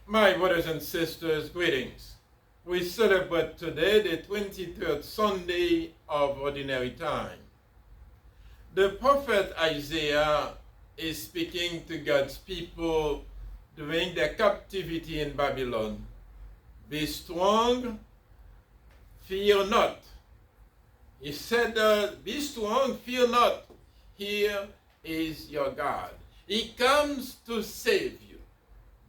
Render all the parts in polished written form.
My brothers and sisters, greetings. We celebrate today the 23rd Sunday of Ordinary Time. The prophet Isaiah is speaking to God's people during their captivity in Babylon. Be strong, fear not. He said, be strong, fear not. Here is your God. He comes to save you.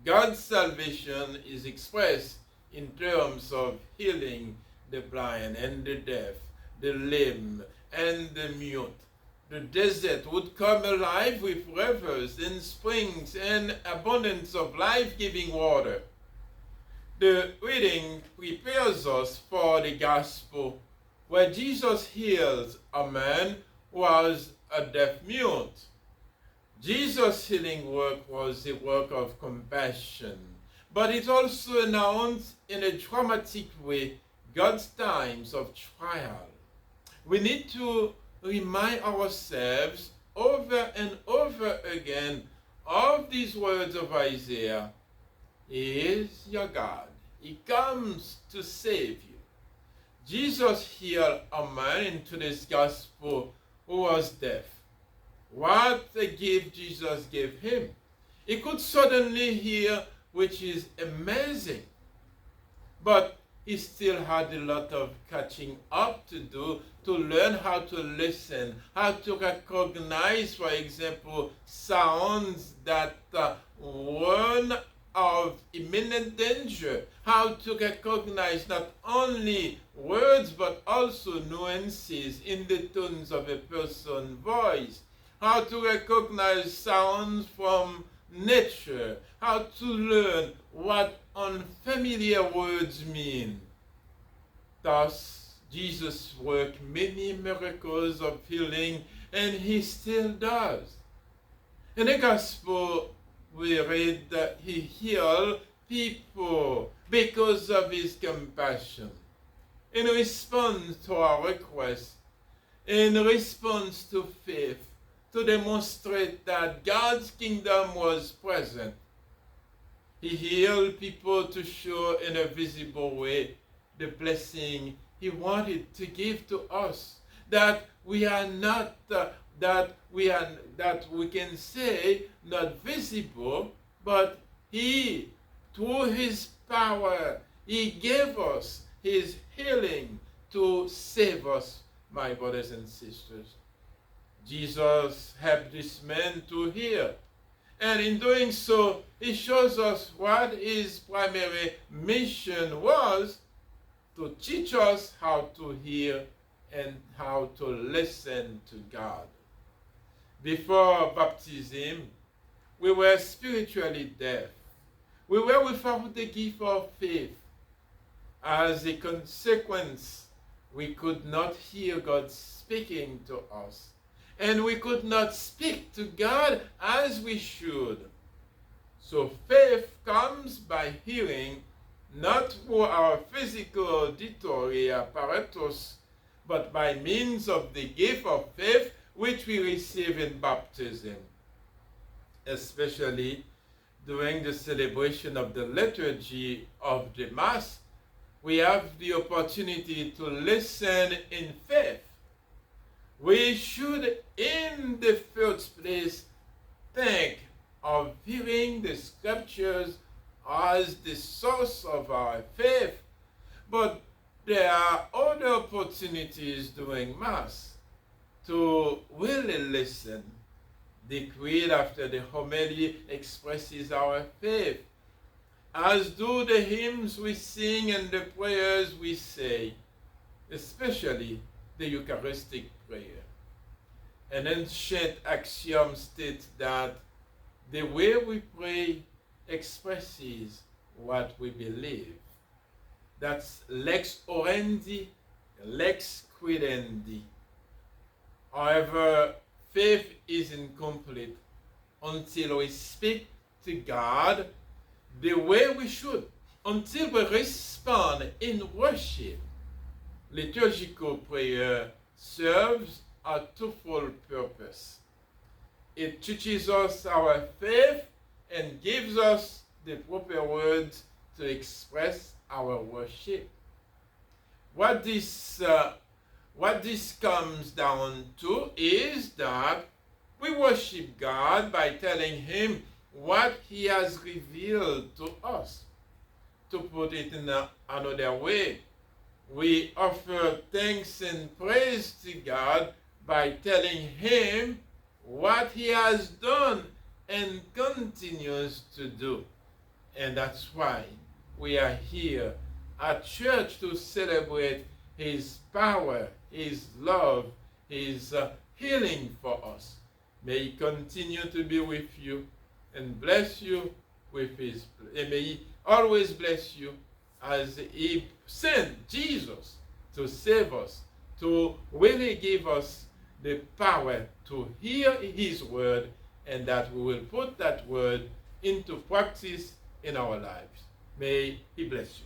God's salvation is expressed in terms of healing the blind and the deaf, the lame and the mute. The desert would come alive with rivers and springs and abundance of life-giving water. The reading prepares us for the gospel, where Jesus heals a man who was a deaf mute. Jesus' healing work was a work of compassion, but it also announced in a dramatic way God's times of trial. We need to remind ourselves over and over again of these words of Isaiah. He is your God. He comes to save you. Jesus healed a man in today's gospel who was deaf. What a gift Jesus gave him. He could suddenly hear, which is amazing. But he still had a lot of catching up to do to learn how to listen, how to recognize, for example, sounds that warn of imminent danger, how to recognize not only words but also nuances in the tones of a person's voice, how to recognize sounds from nature, how to learn what unfamiliar words mean. Thus, Jesus worked many miracles of healing, and he still does. In the gospel, we read that he healed people because of his compassion. In response to our request, in response to faith, to demonstrate that God's kingdom was present. He healed people to show in a visible way the blessing he wanted to give to us, that we are not, that we can say not visible, but he, through his power, he gave us his healing to save us, my brothers and sisters. Jesus helped this man to hear. And in doing so, he shows us what his primary mission was, to teach us how to hear and how to listen to God. Before baptism, we were spiritually deaf. We were without the gift of faith. As a consequence, we could not hear God speaking to us. And we could not speak to God as we should. So faith comes by hearing, not through our physical auditory apparatus, but by means of the gift of faith which we receive in baptism. Especially during the celebration of the liturgy of the Mass, we have the opportunity to listen in faith. We should, in the first place, think of hearing the scriptures as the source of our faith. But there are other opportunities during Mass to really listen. The creed after the homily expresses our faith, as do the hymns we sing and the prayers we say, especially the Eucharistic prayer. An ancient axiom states that the way we pray expresses what we believe. That's lex orandi, lex credendi. However, faith is incomplete until we speak to God the way we should, until we respond in worship. Liturgical prayer serves a twofold purpose. It teaches us our faith and gives us the proper words to express our worship. What this comes down to is that we worship God by telling Him what He has revealed to us. To put it in another way, we offer thanks and praise to God by telling Him what He has done and continues to do. And that's why we are here at church to celebrate His power, His love, His healing for us. May He continue to be with you and bless you with His, and may He always bless you as He sent Jesus to save us, to really give us the power to hear His word, and that we will put that word into practice in our lives. May He bless you.